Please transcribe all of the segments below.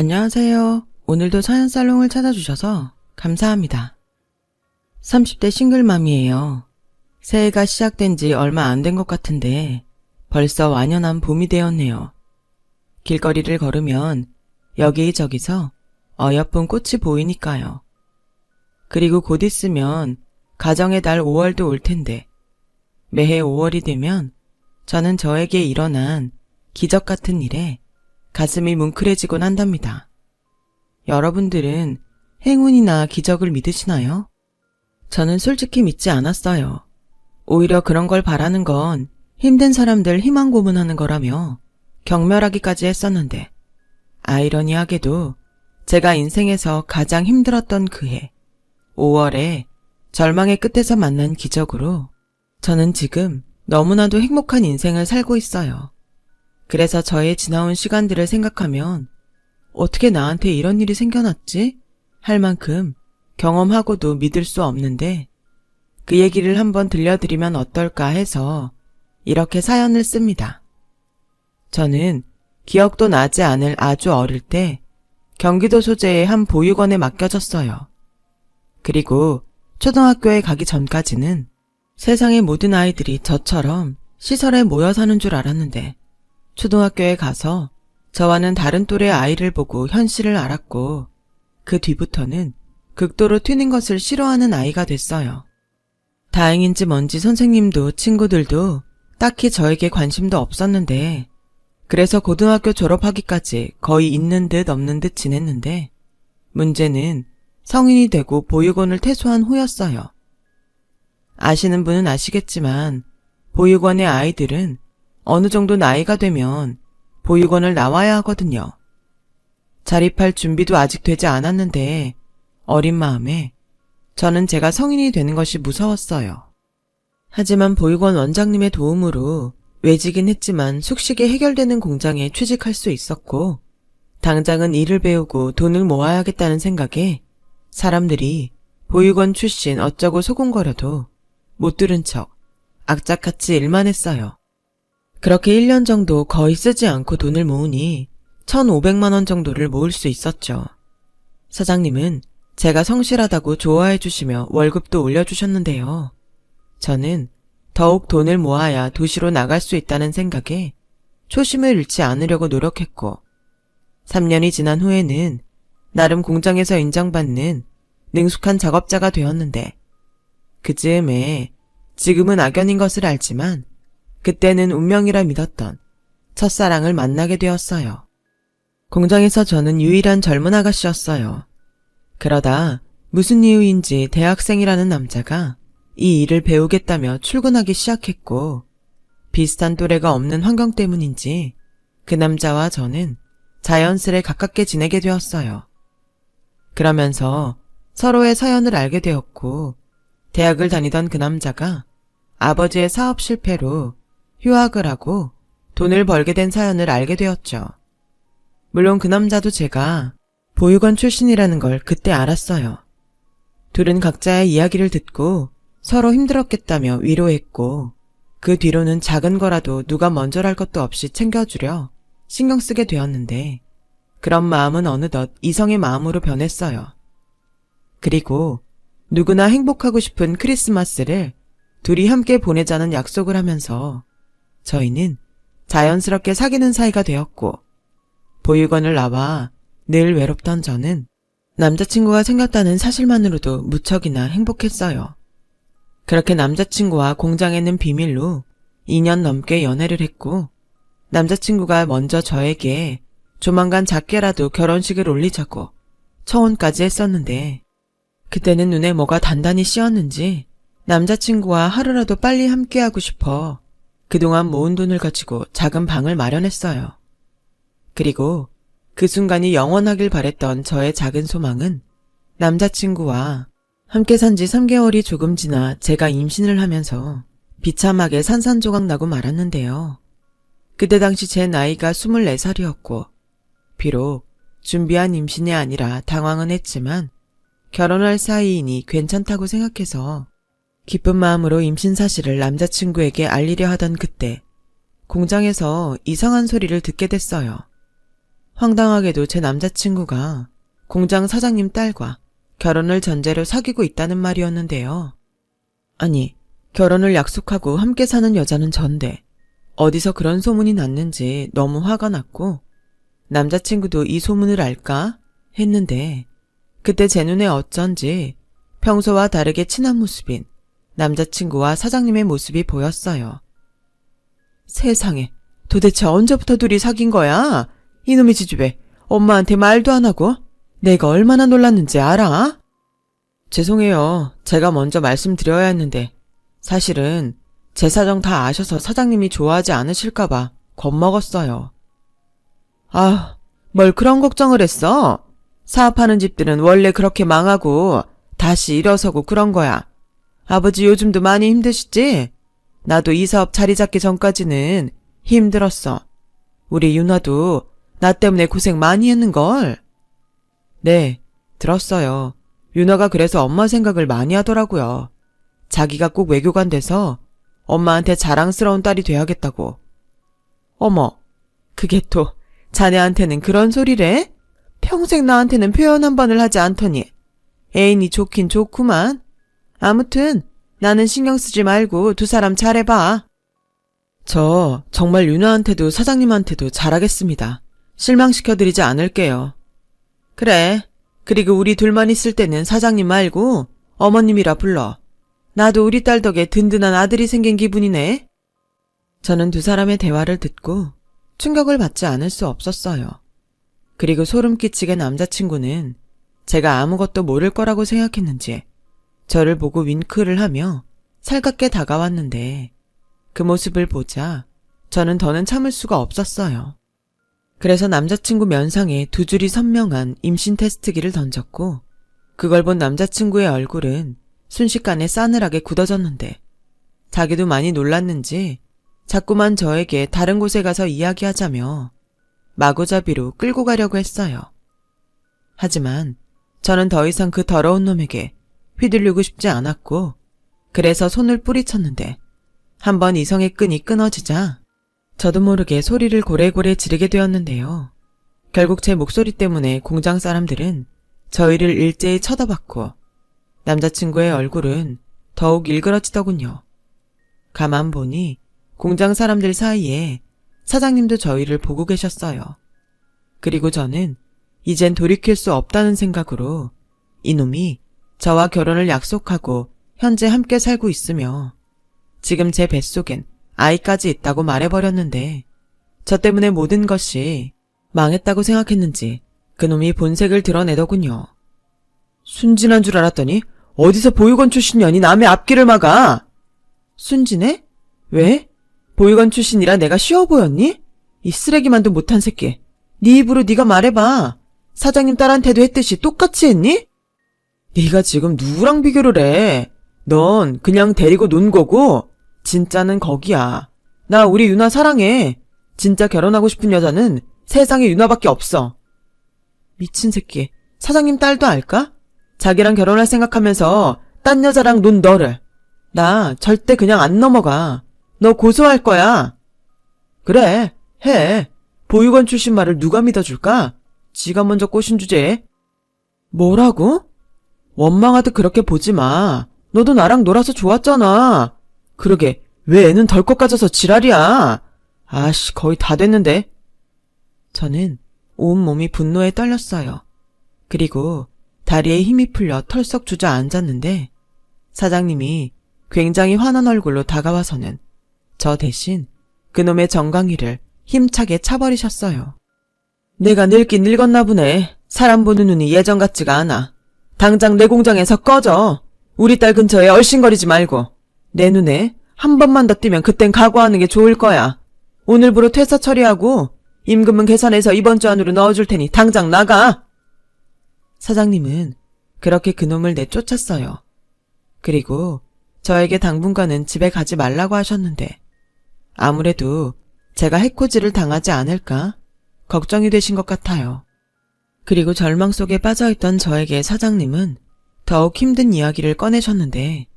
안녕하세요. 오늘도 사연살롱을 찾아주셔서 감사합니다. 30대 싱글맘이에요. 새해가 시작된 지 얼마 안 된 것 같은데 벌써 완연한 봄이 되었네요. 길거리를 걸으면 여기저기서 어여쁜 꽃이 보이니까요. 그리고 곧 있으면 가정의 달 5월도 올 텐데 매해 5월이 되면 저는 저에게 일어난 기적 같은 일에 가슴이 뭉클해지곤 한답니다. 여러분들은 행운이나 기적을 믿으시나요? 저는 솔직히 믿지 않았어요. 오히려 그런 걸 바라는 건 힘든 사람들 희망 고문하는 거라며 경멸하기까지 했었는데 아이러니하게도 제가 인생에서 가장 힘들었던 그해 5월에 절망의 끝에서 만난 기적으로 저는 지금 너무나도 행복한 인생을 살고 있어요. 그래서 저의 지나온 시간들을 생각하면 어떻게 나한테 이런 일이 생겨났지? 할 만큼 경험하고도 믿을 수 없는데 그 얘기를 한번 들려드리면 어떨까 해서 이렇게 사연을 씁니다. 저는 기억도 나지 않을 아주 어릴 때 경기도 소재의 한 보육원에 맡겨졌어요. 그리고 초등학교에 가기 전까지는 세상의 모든 아이들이 저처럼 시설에 모여 사는 줄 알았는데 초등학교에 가서 저와는 다른 또래 아이를 보고 현실을 알았고 그 뒤부터는 극도로 튀는 것을 싫어하는 아이가 됐어요. 다행인지 뭔지 선생님도 친구들도 딱히 저에게 관심도 없었는데 그래서 고등학교 졸업하기까지 거의 있는 듯 없는 듯 지냈는데 문제는 성인이 되고 보육원을 퇴소한 후였어요. 아시는 분은 아시겠지만 보육원의 아이들은 어느 정도 나이가 되면 보육원을 나와야 하거든요. 자립할 준비도 아직 되지 않았는데 어린 마음에 저는 제가 성인이 되는 것이 무서웠어요. 하지만 보육원 원장님의 도움으로 외지긴 했지만 숙식이 해결되는 공장에 취직할 수 있었고 당장은 일을 배우고 돈을 모아야겠다는 생각에 사람들이 보육원 출신 어쩌고 소곤거려도 못 들은 척 악착같이 일만 했어요. 그렇게 1년 정도 거의 쓰지 않고 돈을 모으니 1,500만 원 정도를 모을 수 있었죠. 사장님은 제가 성실하다고 좋아해 주시며 월급도 올려주셨는데요. 저는 더욱 돈을 모아야 도시로 나갈 수 있다는 생각에 초심을 잃지 않으려고 노력했고 3년이 지난 후에는 나름 공장에서 인정받는 능숙한 작업자가 되었는데 그 즈음에 지금은 악연인 것을 알지만 그때는 운명이라 믿었던 첫사랑을 만나게 되었어요. 공장에서 저는 유일한 젊은 아가씨였어요. 그러다 무슨 이유인지 대학생이라는 남자가 이 일을 배우겠다며 출근하기 시작했고 비슷한 또래가 없는 환경 때문인지 그 남자와 저는 자연스레 가깝게 지내게 되었어요. 그러면서 서로의 사연을 알게 되었고 대학을 다니던 그 남자가 아버지의 사업 실패로 휴학을 하고 돈을 벌게 된 사연을 알게 되었죠. 물론 그 남자도 제가 보육원 출신이라는 걸 그때 알았어요. 둘은 각자의 이야기를 듣고 서로 힘들었겠다며 위로했고 그 뒤로는 작은 거라도 누가 먼저랄 것도 없이 챙겨주려 신경 쓰게 되었는데 그런 마음은 어느덧 이성의 마음으로 변했어요. 그리고 누구나 행복하고 싶은 크리스마스를 둘이 함께 보내자는 약속을 하면서 저희는 자연스럽게 사귀는 사이가 되었고 보육원을 나와 늘 외롭던 저는 남자친구가 생겼다는 사실만으로도 무척이나 행복했어요. 그렇게 남자친구와 공장에는 비밀로 2년 넘게 연애를 했고 남자친구가 먼저 저에게 조만간 작게라도 결혼식을 올리자고 초혼까지 했었는데 그때는 눈에 뭐가 단단히 씌었는지 남자친구와 하루라도 빨리 함께하고 싶어 그동안 모은 돈을 가지고 작은 방을 마련했어요. 그리고 그 순간이 영원하길 바랬던 저의 작은 소망은 남자친구와 함께 산 지 3개월이 조금 지나 제가 임신을 하면서 비참하게 산산조각 나고 말았는데요. 그때 당시 제 나이가 24살이었고 비록 준비한 임신이 아니라 당황은 했지만 결혼할 사이이니 괜찮다고 생각해서 기쁜 마음으로 임신 사실을 남자친구에게 알리려 하던 그때 공장에서 이상한 소리를 듣게 됐어요. 황당하게도 제 남자친구가 공장 사장님 딸과 결혼을 전제로 사귀고 있다는 말이었는데요. 아니, 결혼을 약속하고 함께 사는 여자는 전데 어디서 그런 소문이 났는지 너무 화가 났고 남자친구도 이 소문을 알까 했는데 그때 제 눈에 어쩐지 평소와 다르게 친한 모습인 남자친구와 사장님의 모습이 보였어요. 세상에, 도대체 언제부터 둘이 사귄 거야? 이놈의 지주배, 엄마한테 말도 안 하고 내가 얼마나 놀랐는지 알아? 죄송해요. 제가 먼저 말씀드려야 했는데 사실은 제 사정 다 아셔서 사장님이 좋아하지 않으실까봐 겁먹었어요. 아, 뭘 그런 걱정을 했어? 사업하는 집들은 원래 그렇게 망하고 다시 일어서고 그런 거야. 아버지 요즘도 많이 힘드시지? 나도 이 사업 자리 잡기 전까지는 힘들었어. 우리 윤아도 나 때문에 고생 많이 했는걸. 네, 들었어요. 윤아가 그래서 엄마 생각을 많이 하더라고요. 자기가 꼭 외교관 돼서 엄마한테 자랑스러운 딸이 돼야겠다고. 어머, 그게 또 자네한테는 그런 소리래? 평생 나한테는 표현 한 번을 하지 않더니 애인이 좋긴 좋구만. 아무튼 나는 신경 쓰지 말고 두 사람 잘해봐. 저 정말 윤아한테도 사장님한테도 잘하겠습니다. 실망시켜드리지 않을게요. 그래. 그리고 우리 둘만 있을 때는 사장님 말고 어머님이라 불러. 나도 우리 딸 덕에 든든한 아들이 생긴 기분이네. 저는 두 사람의 대화를 듣고 충격을 받지 않을 수 없었어요. 그리고 소름 끼치게 남자친구는 제가 아무것도 모를 거라고 생각했는지 저를 보고 윙크를 하며 살갑게 다가왔는데 그 모습을 보자 저는 더는 참을 수가 없었어요. 그래서 남자친구 면상에 두 줄이 선명한 임신 테스트기를 던졌고 그걸 본 남자친구의 얼굴은 순식간에 싸늘하게 굳어졌는데 자기도 많이 놀랐는지 자꾸만 저에게 다른 곳에 가서 이야기하자며 마구잡이로 끌고 가려고 했어요. 하지만 저는 더 이상 그 더러운 놈에게 휘둘리고 싶지 않았고 그래서 손을 뿌리쳤는데 한번 이성의 끈이 끊어지자 저도 모르게 소리를 고래고래 지르게 되었는데요. 결국 제 목소리 때문에 공장 사람들은 저희를 일제히 쳐다봤고 남자친구의 얼굴은 더욱 일그러지더군요. 가만 보니 공장 사람들 사이에 사장님도 저희를 보고 계셨어요. 그리고 저는 이젠 돌이킬 수 없다는 생각으로 이놈이 저와 결혼을 약속하고 현재 함께 살고 있으며 지금 제 뱃속엔 아이까지 있다고 말해버렸는데 저 때문에 모든 것이 망했다고 생각했는지 그놈이 본색을 드러내더군요. 순진한 줄 알았더니 어디서 보육원 출신 년이 남의 앞길을 막아. 순진해? 왜? 보육원 출신이라 내가 쉬워 보였니? 이 쓰레기만도 못한 새끼. 네 입으로 네가 말해봐. 사장님 딸한테도 했듯이 똑같이 했니? 네가 지금 누구랑 비교를 해? 넌 그냥 데리고 논 거고 진짜는 거기야. 나 우리 윤아 사랑해. 진짜 결혼하고 싶은 여자는 세상에 윤아밖에 없어. 미친 새끼. 사장님 딸도 알까? 자기랑 결혼할 생각하면서 딴 여자랑 논 너를. 나 절대 그냥 안 넘어가. 너 고소할 거야. 그래, 해. 보육원 출신 말을 누가 믿어줄까? 지가 먼저 꼬신 주제에. 뭐라고? 원망하듯 그렇게 보지 마. 너도 나랑 놀아서 좋았잖아. 그러게 왜 애는 덜컥 가져서 지랄이야. 아씨, 거의 다 됐는데. 저는 온몸이 분노에 떨렸어요. 그리고 다리에 힘이 풀려 털썩 주저앉았는데 사장님이 굉장히 화난 얼굴로 다가와서는 저 대신 그놈의 정강이를 힘차게 차버리셨어요. 내가 늙긴 늙었나 보네. 사람 보는 눈이 예전 같지가 않아. 당장 내 공장에서 꺼져. 우리 딸 근처에 얼씬거리지 말고. 내 눈에 한 번만 더 띄면 그땐 각오하는 게 좋을 거야. 오늘부로 퇴사 처리하고 임금은 계산해서 이번 주 안으로 넣어줄 테니 당장 나가. 사장님은 그렇게 그놈을 내쫓았어요. 그리고 저에게 당분간은 집에 가지 말라고 하셨는데 아무래도 제가 해코지를 당하지 않을까 걱정이 되신 것 같아요. 그리고 절망 속에 빠져있던 저에게 사장님은 더욱 힘든 이야기를 꺼내셨는데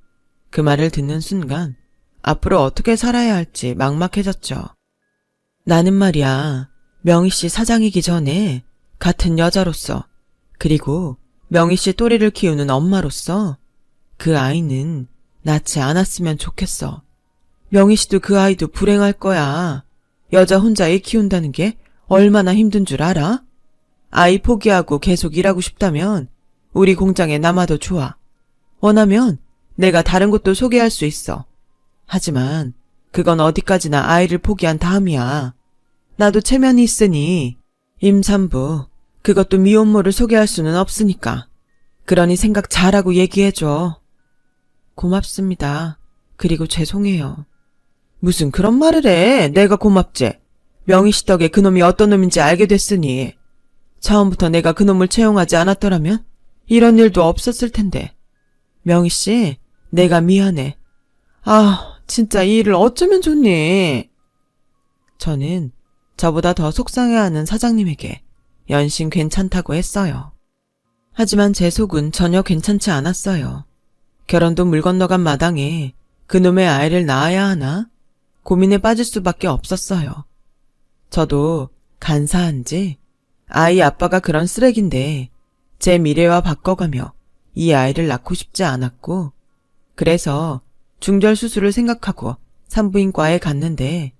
그 말을 듣는 순간 앞으로 어떻게 살아야 할지 막막해졌죠. 나는 말이야, 명희 씨 사장이기 전에 같은 여자로서, 그리고 명희 씨 또래를 키우는 엄마로서 그 아이는 낳지 않았으면 좋겠어. 명희 씨도 그 아이도 불행할 거야. 여자 혼자 애 키운다는 게 얼마나 힘든 줄 알아? 아이 포기하고 계속 일하고 싶다면 우리 공장에 남아도 좋아. 원하면 내가 다른 곳도 소개할 수 있어. 하지만 그건 어디까지나 아이를 포기한 다음이야. 나도 체면이 있으니 임산부, 그것도 미혼모를 소개할 수는 없으니까. 그러니 생각 잘하고 얘기해줘. 고맙습니다. 그리고 죄송해요. 무슨 그런 말을 해. 내가 고맙지. 명희 씨 덕에 그놈이 어떤 놈인지 알게 됐으니. 처음부터 내가 그놈을 채용하지 않았더라면 이런 일도 없었을 텐데. 명희 씨, 내가 미안해. 아, 진짜 이 일을 어쩌면 좋니? 저는 저보다 더 속상해하는 사장님에게 연신 괜찮다고 했어요. 하지만 제 속은 전혀 괜찮지 않았어요. 결혼도 물 건너간 마당에 그놈의 아이를 낳아야 하나? 고민에 빠질 수밖에 없었어요. 저도 간사한지 아이 아빠가 그런 쓰레기인데 제 미래와 바꿔가며 이 아이를 낳고 싶지 않았고, 그래서 중절 수술을 생각하고 산부인과에 갔는데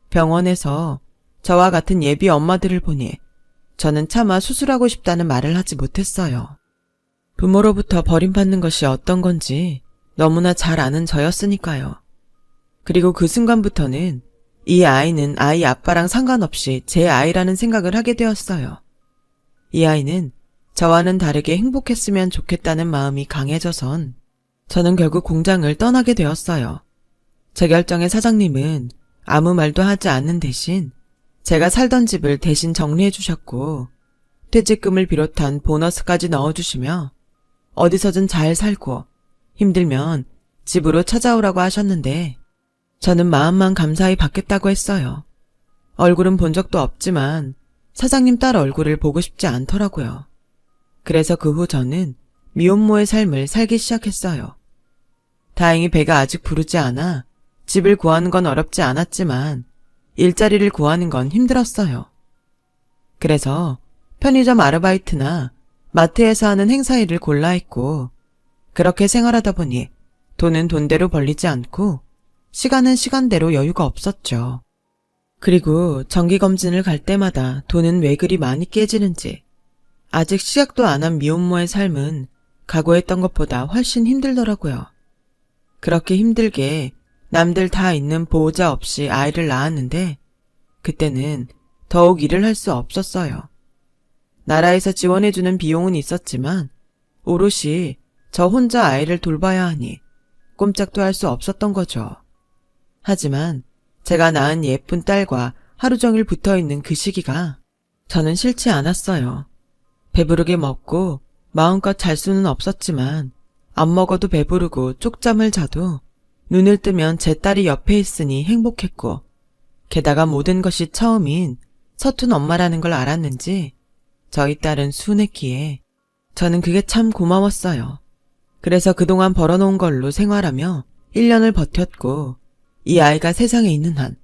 병원에서 저와 같은 예비 엄마들을 보니 저는 차마 수술하고 싶다는 말을 하지 못했어요. 부모로부터 버림받는 것이 어떤 건지 너무나 잘 아는 저였으니까요. 그리고 그 순간부터는 이 아이는 아이 아빠랑 상관없이 제 아이라는 생각을 하게 되었어요. 이 아이는 저와는 다르게 행복했으면 좋겠다는 마음이 강해져선 저는 결국 공장을 떠나게 되었어요. 제 결정에 사장님은 아무 말도 하지 않는 대신 제가 살던 집을 대신 정리해 주셨고 퇴직금을 비롯한 보너스까지 넣어주시며 어디서든 잘 살고 힘들면 집으로 찾아오라고 하셨는데 저는 마음만 감사히 받겠다고 했어요. 얼굴은 본 적도 없지만 사장님 딸 얼굴을 보고 싶지 않더라고요. 그래서 그 후 저는 미혼모의 삶을 살기 시작했어요. 다행히 배가 아직 부르지 않아 집을 구하는 건 어렵지 않았지만 일자리를 구하는 건 힘들었어요. 그래서 편의점 아르바이트나 마트에서 하는 행사 일을 골라 했고, 그렇게 생활하다 보니 돈은 돈대로 벌리지 않고 시간은 시간대로 여유가 없었죠. 그리고 정기검진을 갈 때마다 돈은 왜 그리 많이 깨지는지, 아직 시작도 안 한 미혼모의 삶은 각오했던 것보다 훨씬 힘들더라고요. 그렇게 힘들게 남들 다 있는 보호자 없이 아이를 낳았는데 그때는 더욱 일을 할 수 없었어요. 나라에서 지원해주는 비용은 있었지만 오롯이 저 혼자 아이를 돌봐야 하니 꼼짝도 할 수 없었던 거죠. 하지만 제가 낳은 예쁜 딸과 하루 종일 붙어있는 그 시기가 저는 싫지 않았어요. 배부르게 먹고 마음껏 잘 수는 없었지만 안 먹어도 배부르고 쪽잠을 자도 눈을 뜨면 제 딸이 옆에 있으니 행복했고, 게다가 모든 것이 처음인 서툰 엄마라는 걸 알았는지 저희 딸은 순했기에 저는 그게 참 고마웠어요. 그래서 그동안 벌어놓은 걸로 생활하며 1년을 버텼고, 이 아이가 세상에 있는 한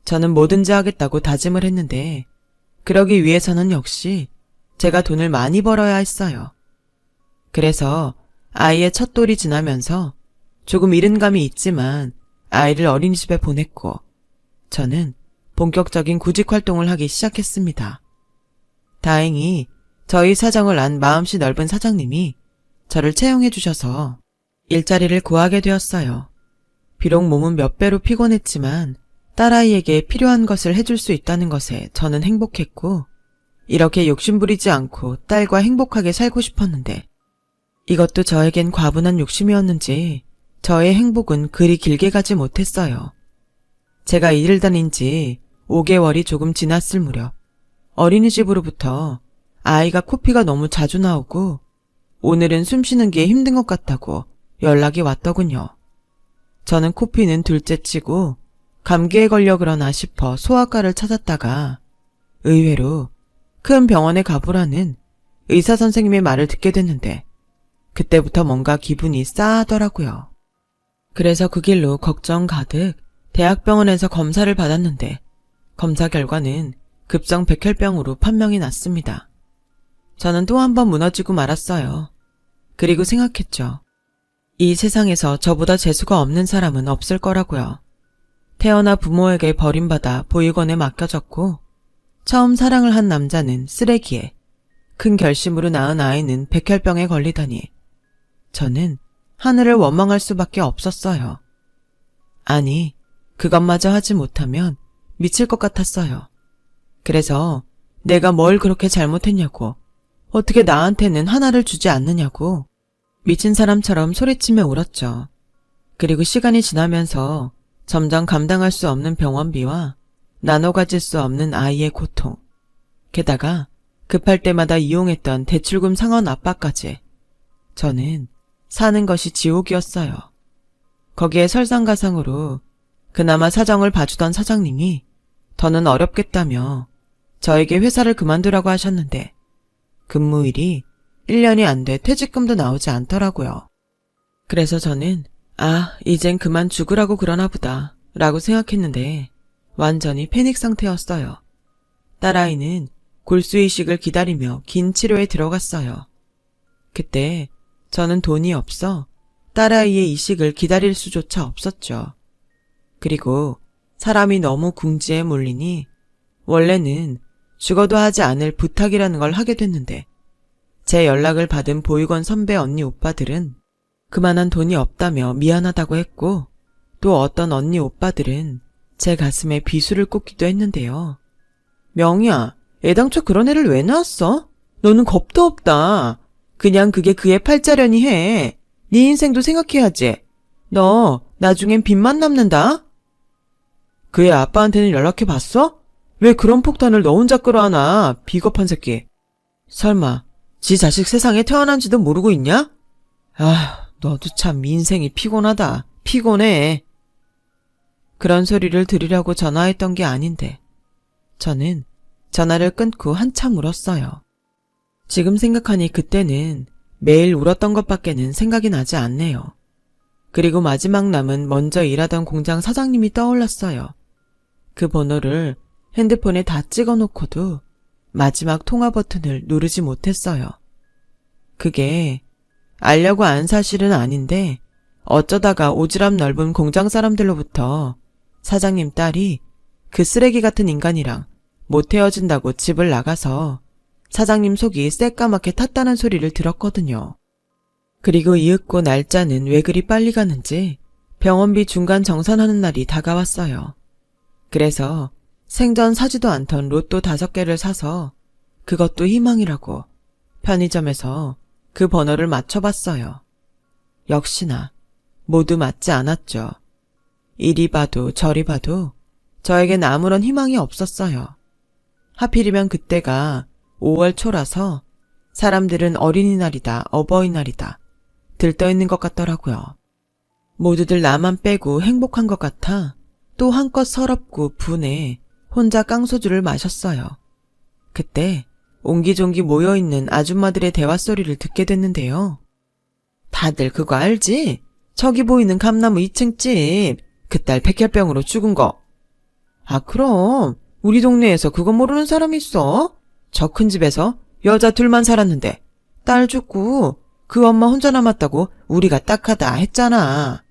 저는 뭐든지 하겠다고 다짐을 했는데 그러기 위해서는 역시 제가 돈을 많이 벌어야 했어요. 그래서 아이의 첫 돌이 지나면서 조금 잃은 감이 있지만 아이를 어린이집에 보냈고 저는 본격적인 구직 활동을 하기 시작했습니다. 다행히 저희 사정을 안 마음씨 넓은 사장님이 저를 채용해 주셔서 일자리를 구하게 되었어요. 비록 몸은 몇 배로 피곤했지만 딸아이에게 필요한 것을 해줄 수 있다는 것에 저는 행복했고, 이렇게 욕심부리지 않고 딸과 행복하게 살고 싶었는데 이것도 저에겐 과분한 욕심이었는지 저의 행복은 그리 길게 가지 못했어요. 제가 일을 다닌 지 5개월이 조금 지났을 무렵 어린이집으로부터 아이가 코피가 너무 자주 나오고 오늘은 숨 쉬는 게 힘든 것 같다고 연락이 왔더군요. 저는 코피는 둘째치고 감기에 걸려 그러나 싶어 소아과를 찾았다가 의외로 큰 병원에 가보라는 의사 선생님의 말을 듣게 됐는데 그때부터 뭔가 기분이 싸하더라고요. 그래서 그 길로 걱정 가득 대학병원에서 검사를 받았는데 검사 결과는 급성 백혈병으로 판명이 났습니다. 저는 또 한 번 무너지고 말았어요. 그리고 생각했죠. 이 세상에서 저보다 재수가 없는 사람은 없을 거라고요. 태어나 부모에게 버림받아 보육원에 맡겨졌고 처음 사랑을 한 남자는 쓰레기에 큰 결심으로 낳은 아이는 백혈병에 걸리다니 저는 하늘을 원망할 수밖에 없었어요. 아니, 그것마저 하지 못하면 미칠 것 같았어요. 그래서 내가 뭘 그렇게 잘못했냐고, 어떻게 나한테는 하나를 주지 않느냐고 미친 사람처럼 소리치며 울었죠. 그리고 시간이 지나면서 점점 감당할 수 없는 병원비와 나눠 가질 수 없는 아이의 고통, 게다가 급할 때마다 이용했던 대출금 상환 압박까지 저는 사는 것이 지옥이었어요. 거기에 설상가상으로 그나마 사정을 봐주던 사장님이 더는 어렵겠다며 저에게 회사를 그만두라고 하셨는데 근무일이 1년이 안 돼 퇴직금도 나오지 않더라고요. 그래서 저는 이젠 그만 죽으라고 그러나 보다 라고 생각했는데 완전히 패닉 상태였어요. 딸아이는 골수이식을 기다리며 긴 치료에 들어갔어요. 그때 저는 돈이 없어 딸아이의 이식을 기다릴 수조차 없었죠. 그리고 사람이 너무 궁지에 몰리니 원래는 죽어도 하지 않을 부탁이라는 걸 하게 됐는데 제 연락을 받은 보육원 선배 언니 오빠들은 그만한 돈이 없다며 미안하다고 했고 또 어떤 언니 오빠들은 제 가슴에 비수를 꽂기도 했는데요. 명희야, 애당초 그런 애를 왜 낳았어? 너는 겁도 없다. 그냥 그게 그의 팔자려니 해. 네 인생도 생각해야지. 너 나중엔 빚만 남는다. 그의 아빠한테는 연락해봤어? 왜 그런 폭탄을 너 혼자 끌어안아, 비겁한 새끼. 설마 지 자식 세상에 태어난지도 모르고 있냐? 너도 참 인생이 피곤하다. 피곤해. 그런 소리를 들으려고 전화했던 게 아닌데 저는 전화를 끊고 한참 울었어요. 지금 생각하니 그때는 매일 울었던 것밖에는 생각이 나지 않네요. 그리고 마지막 남은 먼저 일하던 공장 사장님이 떠올랐어요. 그 번호를 핸드폰에 다 찍어놓고도 마지막 통화 버튼을 누르지 못했어요. 그게 알려고 한 사실은 아닌데 어쩌다가 오지랖 넓은 공장 사람들로부터 사장님 딸이 그 쓰레기 같은 인간이랑 못 헤어진다고 집을 나가서 사장님 속이 새까맣게 탔다는 소리를 들었거든요. 그리고 이윽고 날짜는 왜 그리 빨리 가는지 병원비 중간 정산하는 날이 다가왔어요. 그래서 생전 사지도 않던 로또 5개를 사서 그것도 희망이라고 편의점에서 그 번호를 맞춰봤어요. 역시나 모두 맞지 않았죠. 이리 봐도 저리 봐도 저에겐 아무런 희망이 없었어요. 하필이면 그때가 5월 초라서 사람들은 어린이날이다, 어버이날이다 들떠있는 것 같더라고요. 모두들 나만 빼고 행복한 것 같아 또 한껏 서럽고 분해 혼자 깡소주를 마셨어요. 그때 옹기종기 모여있는 아줌마들의 대화소리를 듣게 됐는데요. 다들 그거 알지? 저기 보이는 감나무 2층 집, 그 딸 백혈병으로 죽은 거. 그럼 우리 동네에서 그거 모르는 사람 있어? 저 큰 집에서 여자 둘만 살았는데 딸 죽고 그 엄마 혼자 남았다고 우리가 딱하다 했잖아.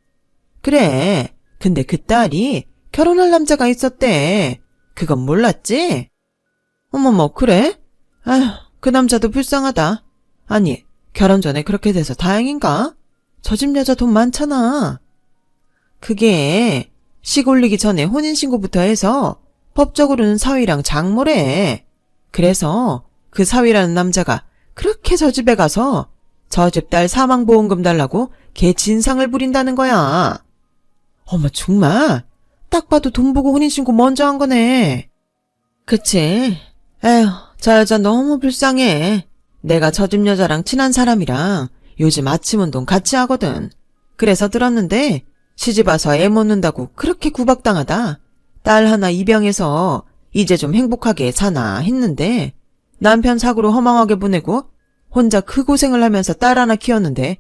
그래, 근데 그 딸이 결혼할 남자가 있었대. 그건 몰랐지? 어머머, 그래? 그 남자도 불쌍하다. 아니, 결혼 전에 그렇게 돼서 다행인가? 저 집 여자 돈 많잖아. 그게 식 올리기 전에 혼인신고부터 해서 법적으로는 사위랑 장모래. 그래서 그 사위라는 남자가 그렇게 저 집에 가서 저 집 딸 사망보험금 달라고 걔 진상을 부린다는 거야. 어머, 정말? 딱 봐도 돈 보고 혼인신고 먼저 한 거네. 그치? 에휴, 저 여자 너무 불쌍해. 내가 저 집 여자랑 친한 사람이랑 요즘 아침 운동 같이 하거든. 그래서 들었는데 시집 와서 애 못 낳는다고 그렇게 구박당하다 딸 하나 입양해서 이제 좀 행복하게 사나 했는데 남편 사고로 허망하게 보내고 혼자 그 고생을 하면서 딸 하나 키웠는데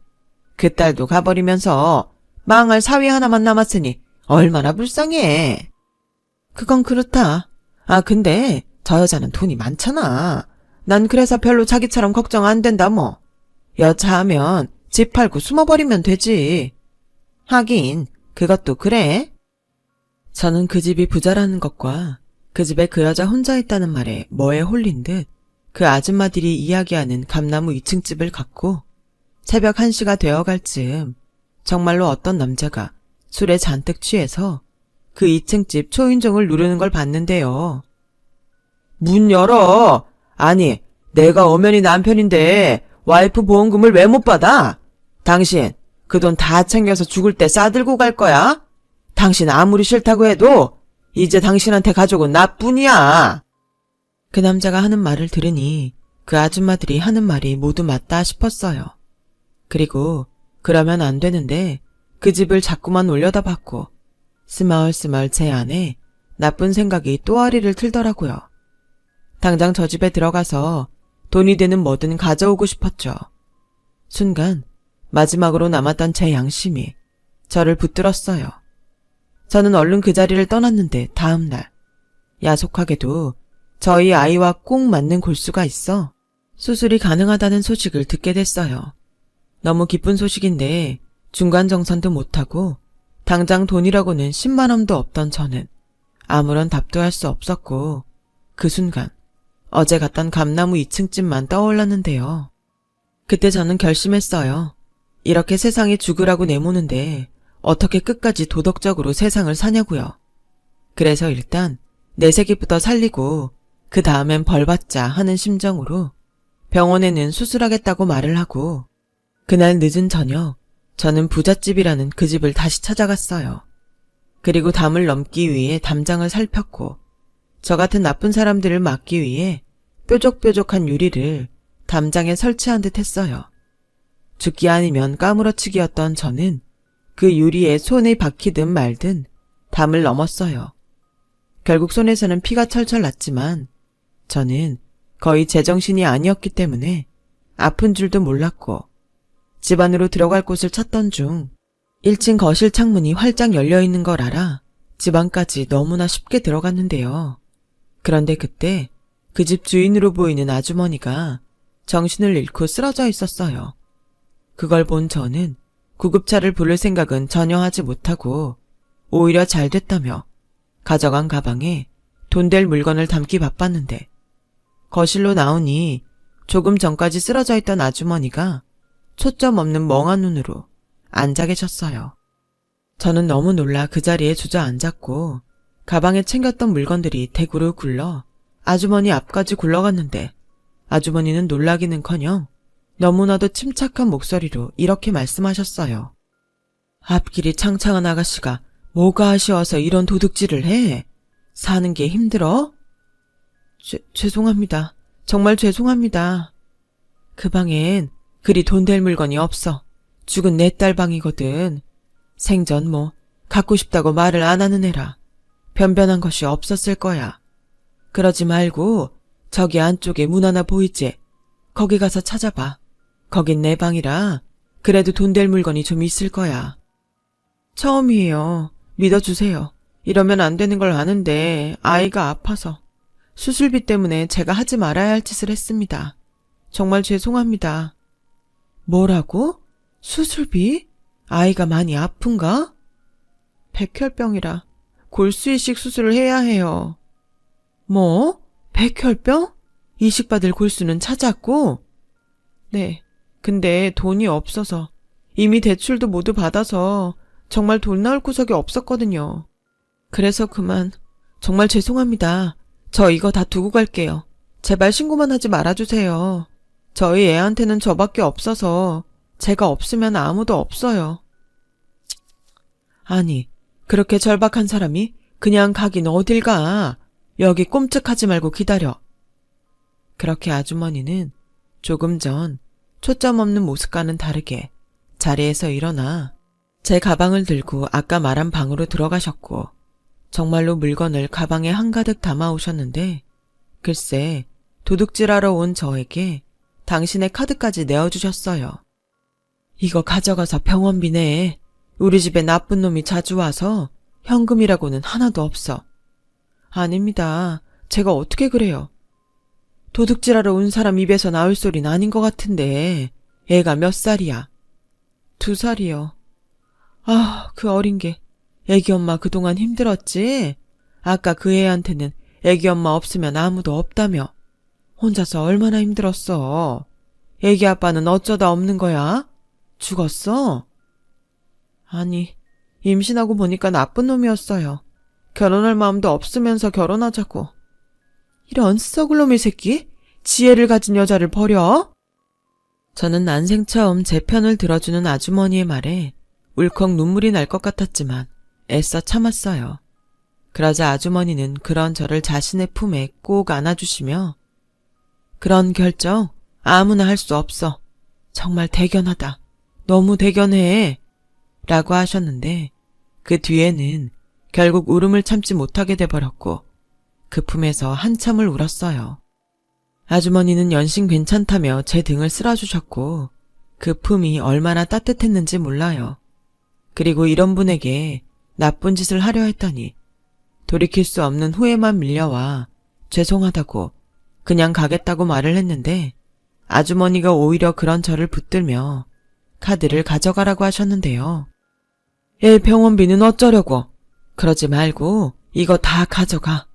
그 딸도 가버리면서 망할 사위 하나만 남았으니 얼마나 불쌍해. 그건 그렇다. 근데 저 여자는 돈이 많잖아. 난 그래서 별로 자기처럼 걱정 안 된다 뭐. 여차하면 집 팔고 숨어버리면 되지. 하긴 그것도 그래. 저는 그 집이 부자라는 것과 그 집에 그 여자 혼자 있다는 말에 뭐에 홀린 듯 그 아줌마들이 이야기하는 감나무 2층 집을 갖고 새벽 1시가 되어갈 즈음 정말로 어떤 남자가 술에 잔뜩 취해서 그 2층 집 초인종을 누르는 걸 봤는데요. 문 열어! 아니, 내가 엄연히 남편인데 와이프 보험금을 왜 못 받아? 당신 그 돈 다 챙겨서 죽을 때 싸들고 갈 거야? 당신 아무리 싫다고 해도 이제 당신한테 가족은 나뿐이야. 그 남자가 하는 말을 들으니 그 아줌마들이 하는 말이 모두 맞다 싶었어요. 그리고 그러면 안 되는데 그 집을 자꾸만 올려다봤고 스멀스멀 제 안에 나쁜 생각이 또아리를 틀더라고요. 당장 저 집에 들어가서 돈이 되는 뭐든 가져오고 싶었죠. 순간 마지막으로 남았던 제 양심이 저를 붙들었어요. 저는 얼른 그 자리를 떠났는데 다음 날 야속하게도 저희 아이와 꼭 맞는 골수가 있어 수술이 가능하다는 소식을 듣게 됐어요. 너무 기쁜 소식인데 중간정산도 못하고 당장 돈이라고는 10만 원도 없던 저는 아무런 답도 할 수 없었고 그 순간 어제 갔던 감나무 2층 집만 떠올랐는데요. 그때 저는 결심했어요. 이렇게 세상에 죽으라고 내모는데 어떻게 끝까지 도덕적으로 세상을 사냐고요. 그래서 일단 내 새끼부터 살리고 그 다음엔 벌받자 하는 심정으로 병원에는 수술하겠다고 말을 하고 그날 늦은 저녁 저는 부잣집이라는 그 집을 다시 찾아갔어요. 그리고 담을 넘기 위해 담장을 살폈고 저 같은 나쁜 사람들을 막기 위해 뾰족뾰족한 유리를 담장에 설치한 듯 했어요. 죽기 아니면 까무러치기였던 저는 그 유리에 손이 박히든 말든 담을 넘었어요. 결국 손에서는 피가 철철 났지만 저는 거의 제정신이 아니었기 때문에 아픈 줄도 몰랐고 집 안으로 들어갈 곳을 찾던 중 1층 거실 창문이 활짝 열려있는 걸 알아 집 안까지 너무나 쉽게 들어갔는데요. 그런데 그때 그 집 주인으로 보이는 아주머니가 정신을 잃고 쓰러져 있었어요. 그걸 본 저는 구급차를 부를 생각은 전혀 하지 못하고 오히려 잘 됐다며 가져간 가방에 돈 될 물건을 담기 바빴는데 거실로 나오니 조금 전까지 쓰러져 있던 아주머니가 초점 없는 멍한 눈으로 앉아 계셨어요. 저는 너무 놀라 그 자리에 주저앉았고 가방에 챙겼던 물건들이 대구로 굴러 아주머니 앞까지 굴러갔는데 아주머니는 놀라기는커녕 너무나도 침착한 목소리로 이렇게 말씀하셨어요. 앞길이 창창한 아가씨가 뭐가 아쉬워서 이런 도둑질을 해? 사는 게 힘들어? 죄송합니다. 정말 죄송합니다. 그 방엔 그리 돈 될 물건이 없어. 죽은 내 딸 방이거든. 생전 뭐 갖고 싶다고 말을 안 하는 애라 변변한 것이 없었을 거야. 그러지 말고 저기 안쪽에 문 하나 보이지? 거기 가서 찾아봐. 거긴 내 방이라 그래도 돈 될 물건이 좀 있을 거야. 처음이에요. 믿어주세요. 이러면 안 되는 걸 아는데 아이가 아파서 수술비 때문에 제가 하지 말아야 할 짓을 했습니다. 정말 죄송합니다. 뭐라고? 수술비? 아이가 많이 아픈가? 백혈병이라 골수 이식 수술을 해야 해요. 뭐? 백혈병? 이식받을 골수는 찾았고? 네, 근데 돈이 없어서 이미 대출도 모두 받아서 정말 돈 나올 구석이 없었거든요. 그래서 그만. 정말 죄송합니다. 저 이거 다 두고 갈게요. 제발 신고만 하지 말아주세요. 저희 애한테는 저밖에 없어서 제가 없으면 아무도 없어요. 아니, 그렇게 절박한 사람이 그냥 가긴 어딜 가. 여기 꼼짝하지 말고 기다려. 그렇게 아주머니는 조금 전 초점 없는 모습과는 다르게 자리에서 일어나 제 가방을 들고 아까 말한 방으로 들어가셨고 정말로 물건을 가방에 한가득 담아오셨는데 글쎄 도둑질하러 온 저에게 당신의 카드까지 내어주셨어요. 이거 가져가서 병원비 내. 우리 집에 나쁜 놈이 자주 와서 현금이라고는 하나도 없어. 아닙니다. 제가 어떻게 그래요? 도둑질하러 온 사람 입에서 나올 소리는 아닌 것 같은데 애가 몇 살이야? 2살이요. 아, 그 어린 게. 애기 엄마 그동안 힘들었지? 아까 그 애한테는 애기 엄마 없으면 아무도 없다며. 혼자서 얼마나 힘들었어. 애기 아빠는 어쩌다 없는 거야? 죽었어? 아니, 임신하고 보니까 나쁜 놈이었어요. 결혼할 마음도 없으면서 결혼하자고. 이런 썩을 놈의 새끼? 지혜를 가진 여자를 버려? 저는 난생 처음 제 편을 들어주는 아주머니의 말에 울컥 눈물이 날 것 같았지만 애써 참았어요. 그러자 아주머니는 그런 저를 자신의 품에 꼭 안아주시며 그런 결정 아무나 할 수 없어. 정말 대견하다. 너무 대견해. 라고 하셨는데 그 뒤에는 결국 울음을 참지 못하게 돼버렸고 그 품에서 한참을 울었어요. 아주머니는 연신 괜찮다며 제 등을 쓸어주셨고 그 품이 얼마나 따뜻했는지 몰라요. 그리고 이런 분에게 나쁜 짓을 하려 했더니 돌이킬 수 없는 후회만 밀려와 죄송하다고 그냥 가겠다고 말을 했는데 아주머니가 오히려 그런 저를 붙들며 카드를 가져가라고 하셨는데요. 애 병원비는 어쩌려고? 그러지 말고 이거 다 가져가.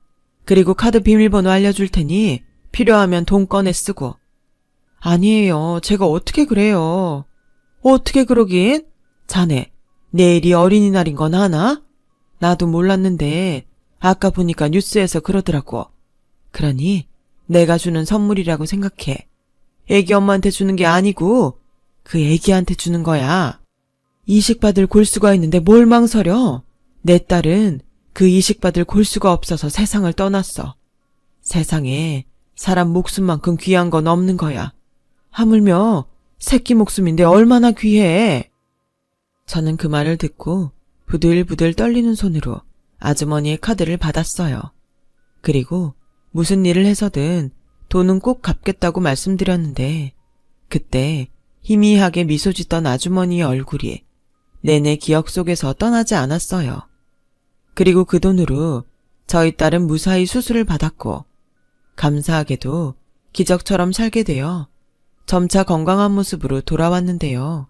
그리고 카드 비밀번호 알려줄 테니 필요하면 돈 꺼내 쓰고. 아니에요. 제가 어떻게 그래요. 어떻게 그러긴? 자네, 내일이 어린이날인 건 아나? 나도 몰랐는데 아까 보니까 뉴스에서 그러더라고. 그러니 내가 주는 선물이라고 생각해. 애기 엄마한테 주는 게 아니고 그 애기한테 주는 거야. 이식받을 골수가 있는데 뭘 망설여? 내 딸은 그 이식받을 골수가 없어서 세상을 떠났어. 세상에 사람 목숨만큼 귀한 건 없는 거야. 하물며 새끼 목숨인데 얼마나 귀해. 저는 그 말을 듣고 부들부들 떨리는 손으로 아주머니의 카드를 받았어요. 그리고 무슨 일을 해서든 돈은 꼭 갚겠다고 말씀드렸는데 그때 희미하게 미소 짓던 아주머니의 얼굴이 내내 기억 속에서 떠나지 않았어요. 그리고 그 돈으로 저희 딸은 무사히 수술을 받았고 감사하게도 기적처럼 살게 되어 점차 건강한 모습으로 돌아왔는데요.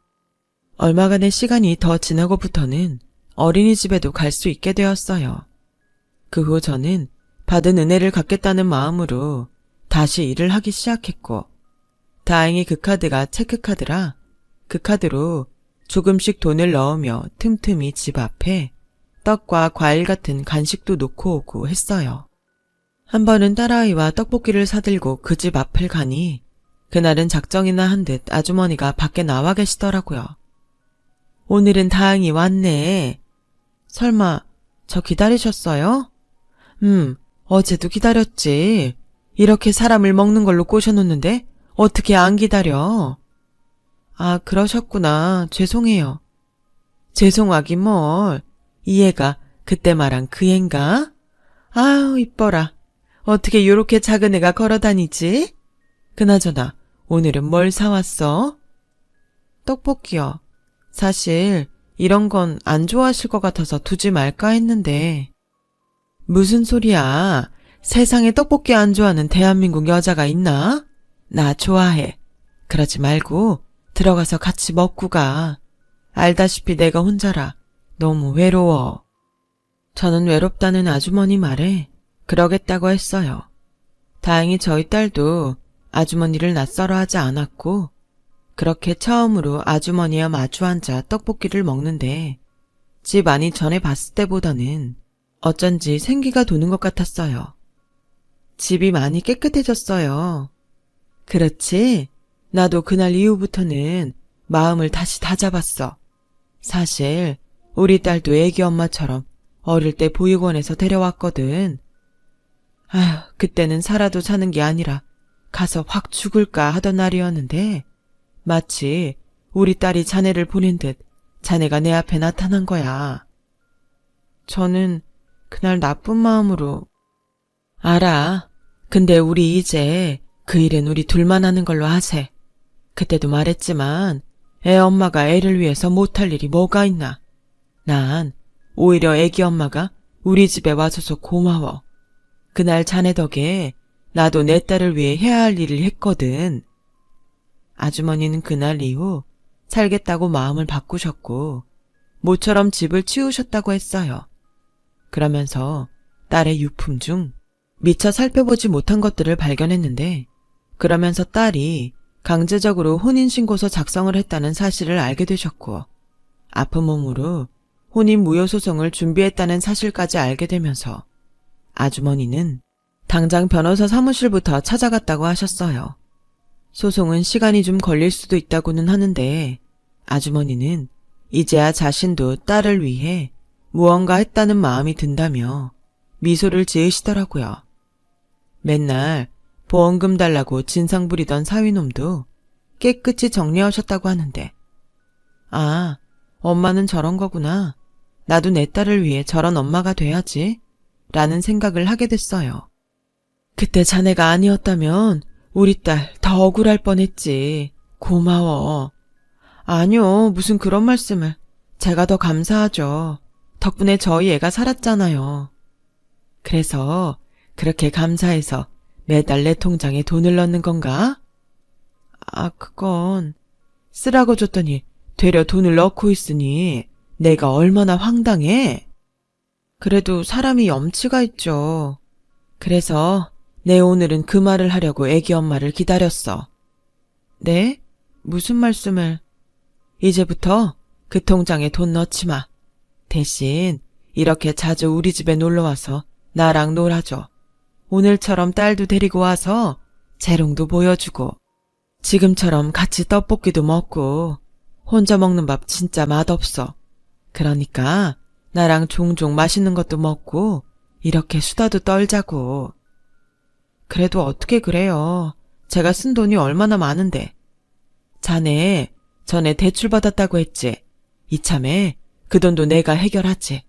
얼마간의 시간이 더 지나고부터는 어린이집에도 갈 수 있게 되었어요. 그 후 저는 받은 은혜를 갚겠다는 마음으로 다시 일을 하기 시작했고 다행히 그 카드가 체크카드라 그 카드로 조금씩 돈을 넣으며 틈틈이 집 앞에 떡과 과일 같은 간식도 놓고 오고 했어요. 한 번은 딸아이와 떡볶이를 사들고 그 집 앞을 가니 그날은 작정이나 한 듯 아주머니가 밖에 나와 계시더라고요. 오늘은 다행히 왔네. 설마 저 기다리셨어요? 어제도 기다렸지. 이렇게 사람을 먹는 걸로 꼬셔놓는데 어떻게 안 기다려? 아, 그러셨구나. 죄송해요. 죄송하긴 뭘. 이 애가 그때 말한 그 앤가? 아우, 이뻐라. 어떻게 요렇게 작은 애가 걸어다니지? 그나저나 오늘은 뭘 사왔어? 떡볶이요. 사실 이런 건 안 좋아하실 것 같아서 두지 말까 했는데. 무슨 소리야. 세상에 떡볶이 안 좋아하는 대한민국 여자가 있나? 나 좋아해. 그러지 말고 들어가서 같이 먹고 가. 알다시피 내가 혼자라 너무 외로워. 저는 외롭다는 아주머니 말에 그러겠다고 했어요. 다행히 저희 딸도 아주머니를 낯설어 하지 않았고 그렇게 처음으로 아주머니와 마주 앉아 떡볶이를 먹는데 집 안이 전에 봤을 때보다는 어쩐지 생기가 도는 것 같았어요. 집이 많이 깨끗해졌어요. 그렇지? 나도 그날 이후부터는 마음을 다시 다잡았어. 사실 우리 딸도 애기 엄마처럼 어릴 때 보육원에서 데려왔거든. 아휴, 그때는 살아도 사는 게 아니라 가서 확 죽을까 하던 날이었는데 마치 우리 딸이 자네를 보낸 듯 자네가 내 앞에 나타난 거야. 저는 그날 나쁜 마음으로. 알아. 근데 우리 이제 그 일은 우리 둘만 하는 걸로 하세. 그때도 말했지만 애 엄마가 애를 위해서 못할 일이 뭐가 있나. 난 오히려 애기 엄마가 우리 집에 와줘서 고마워. 그날 자네 덕에 나도 내 딸을 위해 해야 할 일을 했거든. 아주머니는 그날 이후 살겠다고 마음을 바꾸셨고 모처럼 집을 치우셨다고 했어요. 그러면서 딸의 유품 중 미처 살펴보지 못한 것들을 발견했는데 그러면서 딸이 강제적으로 혼인신고서 작성을 했다는 사실을 알게 되셨고 아픈 몸으로 혼인무효소송을 준비했다는 사실까지 알게 되면서 아주머니는 당장 변호사 사무실부터 찾아갔다고 하셨어요. 소송은 시간이 좀 걸릴 수도 있다고는 하는데 아주머니는 이제야 자신도 딸을 위해 무언가 했다는 마음이 든다며 미소를 지으시더라고요. 맨날 보험금 달라고 진상 부리던 사위놈도 깨끗이 정리하셨다고 하는데 아, 엄마는 저런 거구나. 나도 내 딸을 위해 저런 엄마가 돼야지 라는 생각을 하게 됐어요. 그때 자네가 아니었다면 우리 딸 더 억울할 뻔했지. 고마워. 아니요, 무슨 그런 말씀을. 제가 더 감사하죠. 덕분에 저희 애가 살았잖아요. 그래서 그렇게 감사해서 매달 내 통장에 돈을 넣는 건가? 아, 그건 쓰라고 줬더니 되려 돈을 넣고 있으니 내가 얼마나 황당해? 그래도 사람이 염치가 있죠. 그래서 내 오늘은 그 말을 하려고 애기 엄마를 기다렸어. 네? 무슨 말씀을? 이제부터 그 통장에 돈 넣지 마. 대신 이렇게 자주 우리 집에 놀러와서 나랑 놀아줘. 오늘처럼 딸도 데리고 와서 재롱도 보여주고 지금처럼 같이 떡볶이도 먹고 혼자 먹는 밥 진짜 맛없어. 그러니까 나랑 종종 맛있는 것도 먹고 이렇게 수다도 떨자고. 그래도 어떻게 그래요. 제가 쓴 돈이 얼마나 많은데. 자네 전에 대출 받았다고 했지. 이참에 그 돈도 내가 해결하지.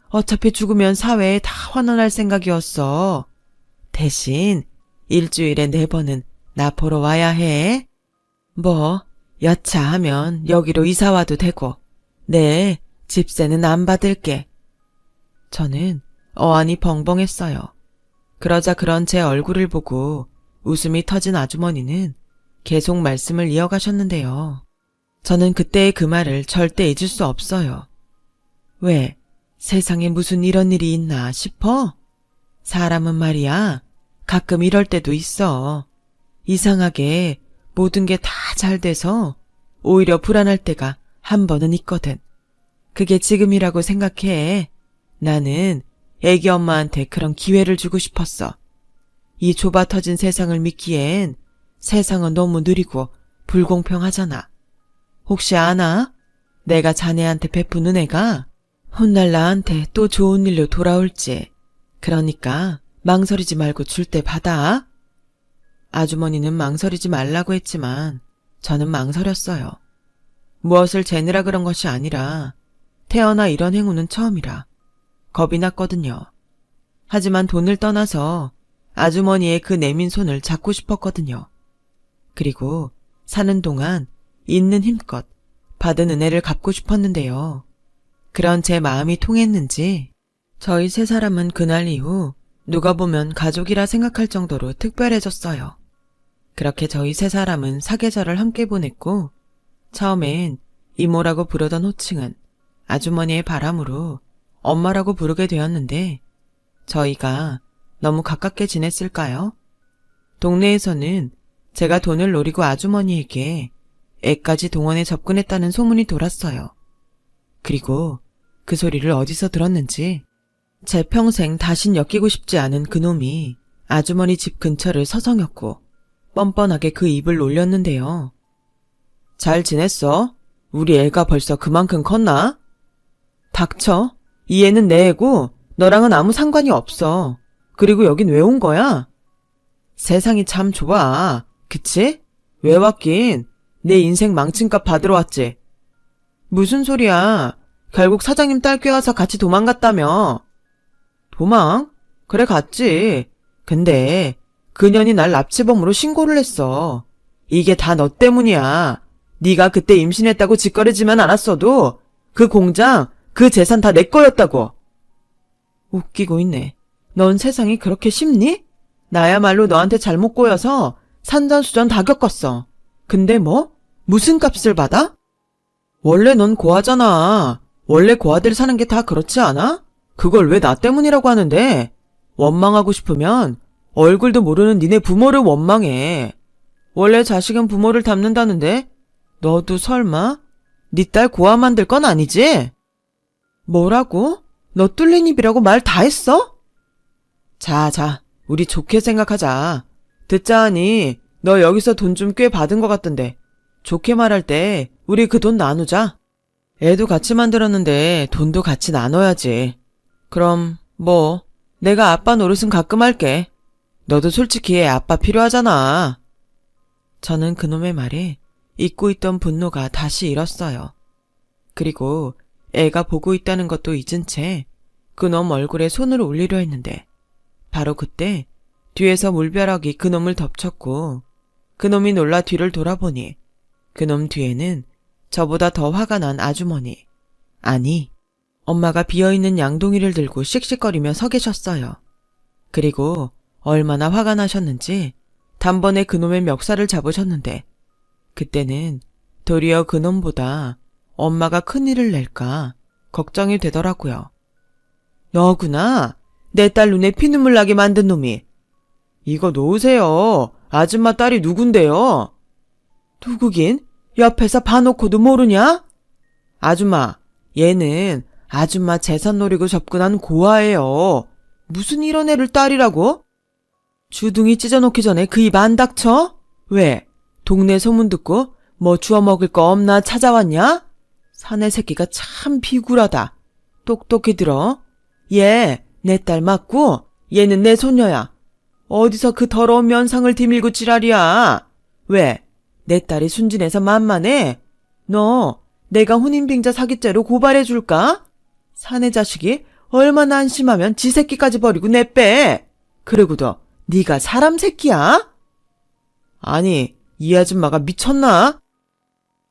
어차피 죽으면 사회에 다 환원할 생각이었어. 대신 일주일에 4번은 나 보러 와야 해. 뭐 여차하면 여기로 이사 와도 되고 네, 집세는 안 받을게. 저는 어안이 벙벙했어요. 그러자 그런 제 얼굴을 보고 웃음이 터진 아주머니는 계속 말씀을 이어가셨는데요. 저는 그때의 그 말을 절대 잊을 수 없어요. 왜? 세상에 무슨 이런 일이 있나 싶어? 사람은 말이야, 가끔 이럴 때도 있어. 이상하게 모든 게 다 잘 돼서 오히려 불안할 때가 한 번은 있거든. 그게 지금이라고 생각해. 나는 애기 엄마한테 그런 기회를 주고 싶었어. 이 좁아 터진 세상을 믿기엔 세상은 너무 느리고 불공평하잖아. 혹시 아나? 내가 자네한테 베푼 은혜가 훗날 나한테 또 좋은 일로 돌아올지. 그러니까 망설이지 말고 줄 때 받아. 아주머니는 망설이지 말라고 했지만 저는 망설였어요. 무엇을 재느라 그런 것이 아니라 태어나 이런 행운은 처음이라 겁이 났거든요. 하지만 돈을 떠나서 아주머니의 그 내민 손을 잡고 싶었거든요. 그리고 사는 동안 있는 힘껏 받은 은혜를 갚고 싶었는데요. 그런 제 마음이 통했는지 저희 3사람은 그날 이후 누가 보면 가족이라 생각할 정도로 특별해졌어요. 그렇게 저희 3사람은 사계절을 함께 보냈고 처음엔 이모라고 부르던 호칭은 아주머니의 바람으로 엄마라고 부르게 되었는데 저희가 너무 가깝게 지냈을까요? 동네에서는 제가 돈을 노리고 아주머니에게 애까지 동원해 접근했다는 소문이 돌았어요. 그리고 그 소리를 어디서 들었는지 제 평생 다신 엮이고 싶지 않은 그놈이 아주머니 집 근처를 서성였고 뻔뻔하게 그 입을 놀렸는데요. 잘 지냈어? 우리 애가 벌써 그만큼 컸나? 닥쳐. 이 애는 내 애고 너랑은 아무 상관이 없어. 그리고 여긴 왜 온 거야? 세상이 참 좁아. 그치? 왜 왔긴? 내 인생 망친값 받으러 왔지. 무슨 소리야. 결국 사장님 딸 꿰어서 같이 도망갔다며. 도망? 그래 갔지. 근데 그년이 날 납치범으로 신고를 했어. 이게 다 너 때문이야. 네가 그때 임신했다고 짓거리지만 않았어도 그 공장, 그 재산 다 내 거였다고. 웃기고 있네. 넌 세상이 그렇게 쉽니? 나야말로 너한테 잘못 꼬여서 산전수전 다 겪었어. 근데 뭐? 무슨 값을 받아? 원래 넌 고아잖아. 원래 고아들 사는 게 다 그렇지 않아? 그걸 왜 나 때문이라고 하는데? 원망하고 싶으면 얼굴도 모르는 니네 부모를 원망해. 원래 자식은 부모를 닮는다는데 너도 설마 네 딸 고아 만들 건 아니지? 뭐라고? 너 뚫린 입이라고 말 다 했어? 자, 우리 좋게 생각하자. 듣자 하니 너 여기서 돈 좀 꽤 받은 것 같던데. 좋게 말할 때 우리 그 돈 나누자. 애도 같이 만들었는데 돈도 같이 나눠야지. 그럼 뭐 내가 아빠 노릇은 가끔 할게. 너도 솔직히 애 아빠 필요하잖아. 저는 그놈의 말에 잊고 있던 분노가 다시 일었어요. 그리고 애가 보고 있다는 것도 잊은 채 그놈 얼굴에 손을 올리려 했는데 바로 그때 뒤에서 물벼락이 그놈을 덮쳤고 그놈이 놀라 뒤를 돌아보니 그놈 뒤에는 저보다 더 화가 난 아주머니, 아니 엄마가 비어있는 양동이를 들고 씩씩거리며 서 계셨어요. 그리고 얼마나 화가 나셨는지 단번에 그놈의 멱살을 잡으셨는데 그때는 도리어 그놈보다 엄마가 큰일을 낼까 걱정이 되더라고요. 너구나. 내 딸 눈에 피눈물 나게 만든 놈이. 이거 놓으세요. 아줌마 딸이 누군데요? 누구긴? 옆에서 봐놓고도 모르냐? 아줌마, 얘는 아줌마 재산 노리고 접근한 고아예요. 무슨 이런 애를 딸이라고? 주둥이 찢어놓기 전에 그 입 안 닥쳐? 왜? 동네 소문 듣고 뭐 주워 먹을 거 없나 찾아왔냐? 사내 새끼가 참 비굴하다. 똑똑히 들어. 얘 내 딸 맞고 얘는 내 손녀야. 어디서 그 더러운 면상을 디밀고 지랄이야. 왜? 내 딸이 순진해서 만만해? 너 내가 혼인빙자 사기죄로 고발해줄까? 사내 자식이 얼마나 안심하면 지 새끼까지 버리고 내빼. 그러고도 네가 사람 새끼야? 아니, 이 아줌마가 미쳤나?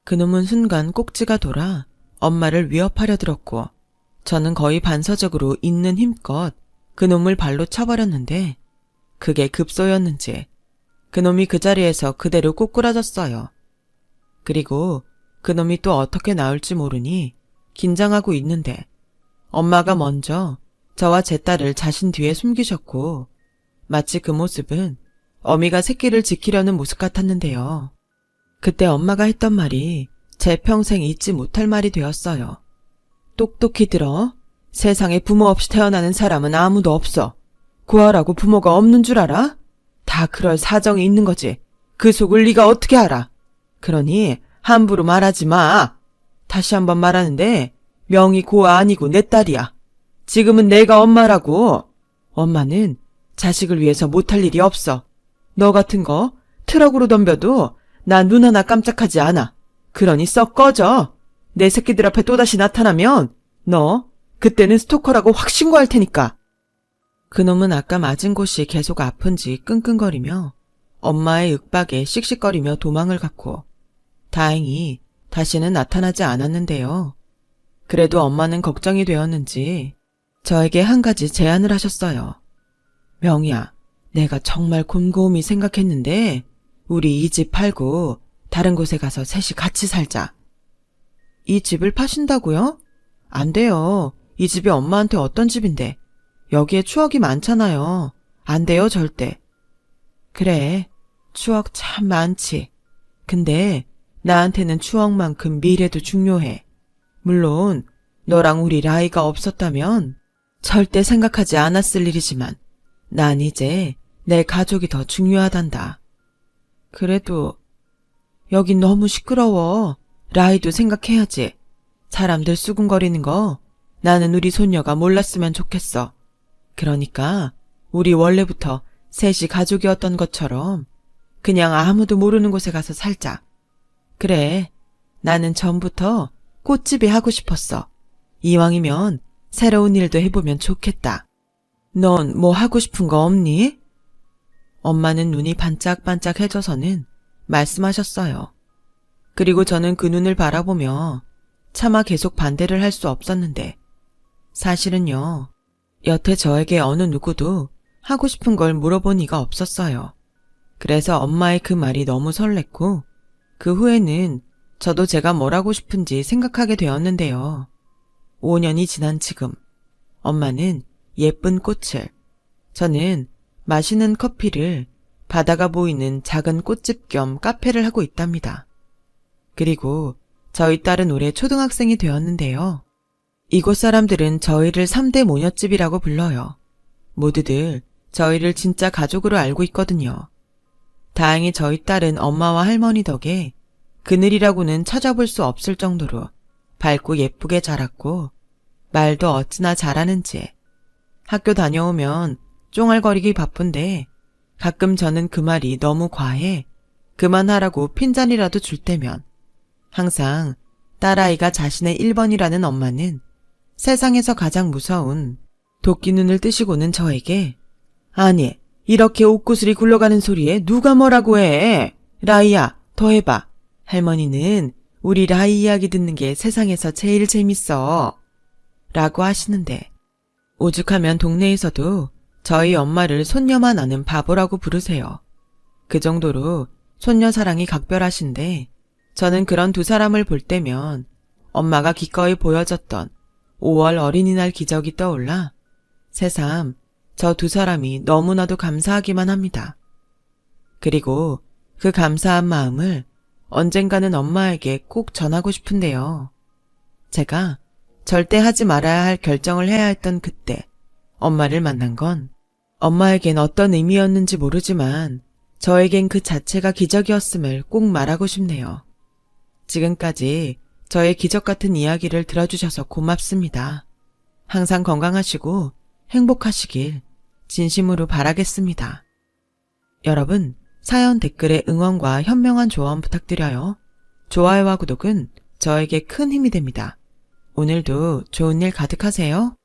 그놈은 순간 꼭지가 돌아 엄마를 위협하려 들었고 저는 거의 반사적으로 있는 힘껏 그놈을 발로 쳐버렸는데 그게 급소였는지 그놈이 그 자리에서 그대로 꼬꾸라졌어요. 그리고 그놈이 또 어떻게 나올지 모르니 긴장하고 있는데 엄마가 먼저 저와 제 딸을 자신 뒤에 숨기셨고 마치 그 모습은 어미가 새끼를 지키려는 모습 같았는데요. 그때 엄마가 했던 말이 제 평생 잊지 못할 말이 되었어요. 똑똑히 들어. 세상에 부모 없이 태어나는 사람은 아무도 없어. 고아라고 부모가 없는 줄 알아? 다 그럴 사정이 있는 거지. 그 속을 네가 어떻게 알아? 그러니 함부로 말하지 마. 다시 한번 말하는데 명의 고아 아니고 내 딸이야. 지금은 내가 엄마라고. 엄마는 자식을 위해서 못할 일이 없어. 너 같은 거 트럭으로 덤벼도 나 눈 하나 깜짝하지 않아. 그러니 썩 꺼져. 내 새끼들 앞에 또다시 나타나면 너 그때는 스토커라고 확 신고할 테니까. 그놈은 아까 맞은 곳이 계속 아픈지 끙끙거리며 엄마의 윽박에 씩씩거리며 도망을 갔고 다행히 다시는 나타나지 않았는데요. 그래도 엄마는 걱정이 되었는지 저에게 한 가지 제안을 하셨어요. 명희야, 내가 정말 곰곰이 생각했는데 우리 이 집 팔고 다른 곳에 가서 셋이 같이 살자. 이 집을 파신다고요? 안 돼요. 이 집이 엄마한테 어떤 집인데. 여기에 추억이 많잖아요. 안 돼요, 절대. 그래, 추억 참 많지. 근데 나한테는 추억만큼 미래도 중요해. 물론 너랑 우리 라이가 없었다면 절대 생각하지 않았을 일이지만 난 이제 내 가족이 더 중요하단다. 그래도 여긴 너무 시끄러워. 라이도 생각해야지. 사람들 수군거리는 거 나는 우리 손녀가 몰랐으면 좋겠어. 그러니까 우리 원래부터 셋이 가족이었던 것처럼 그냥 아무도 모르는 곳에 가서 살자. 그래, 나는 전부터 꽃집이 하고 싶었어. 이왕이면 새로운 일도 해보면 좋겠다. 넌 뭐 하고 싶은 거 없니? 엄마는 눈이 반짝반짝해져서는 말씀하셨어요. 그리고 저는 그 눈을 바라보며 차마 계속 반대를 할 수 없었는데 사실은요, 여태 저에게 어느 누구도 하고 싶은 걸 물어본 이가 없었어요. 그래서 엄마의 그 말이 너무 설렜고 그 후에는 저도 제가 뭘 하고 싶은지 생각하게 되었는데요. 5년이 지난 지금 엄마는 예쁜 꽃을, 저는 마시는 커피를 바다가 보이는 작은 꽃집 겸 카페를 하고 있답니다. 그리고 저희 딸은 올해 초등학생이 되었는데요. 이곳 사람들은 저희를 3대 모녀집이라고 불러요. 모두들 저희를 진짜 가족으로 알고 있거든요. 다행히 저희 딸은 엄마와 할머니 덕에 그늘이라고는 찾아볼 수 없을 정도로 밝고 예쁘게 자랐고 말도 어찌나 잘하는지 학교 다녀오면 쫑알거리기 바쁜데 가끔 저는 그 말이 너무 과해 그만하라고 핀잔이라도 줄 때면 항상 딸아이가 자신의 1번이라는 엄마는 세상에서 가장 무서운 도끼 눈을 뜨시고는 저에게 아니 이렇게 옷구슬이 굴러가는 소리에 누가 뭐라고 해. 라이야 더 해봐. 할머니는 우리 라이 이야기 듣는 게 세상에서 제일 재밌어. 라고 하시는데 오죽하면 동네에서도 저희 엄마를 손녀만 아는 바보라고 부르세요. 그 정도로 손녀 사랑이 각별하신데 저는 그런 두 사람을 볼 때면 엄마가 기꺼이 보여줬던 5월 어린이날 기적이 떠올라 새삼 저 두 사람이 너무나도 감사하기만 합니다. 그리고 그 감사한 마음을 언젠가는 엄마에게 꼭 전하고 싶은데요. 제가 절대 하지 말아야 할 결정을 해야 했던 그때 엄마를 만난 건 엄마에겐 어떤 의미였는지 모르지만 저에겐 그 자체가 기적이었음을 꼭 말하고 싶네요. 지금까지 저의 기적 같은 이야기를 들어주셔서 고맙습니다. 항상 건강하시고 행복하시길 진심으로 바라겠습니다. 여러분, 사연 댓글에 응원과 현명한 조언 부탁드려요. 좋아요와 구독은 저에게 큰 힘이 됩니다. 오늘도 좋은 일 가득하세요.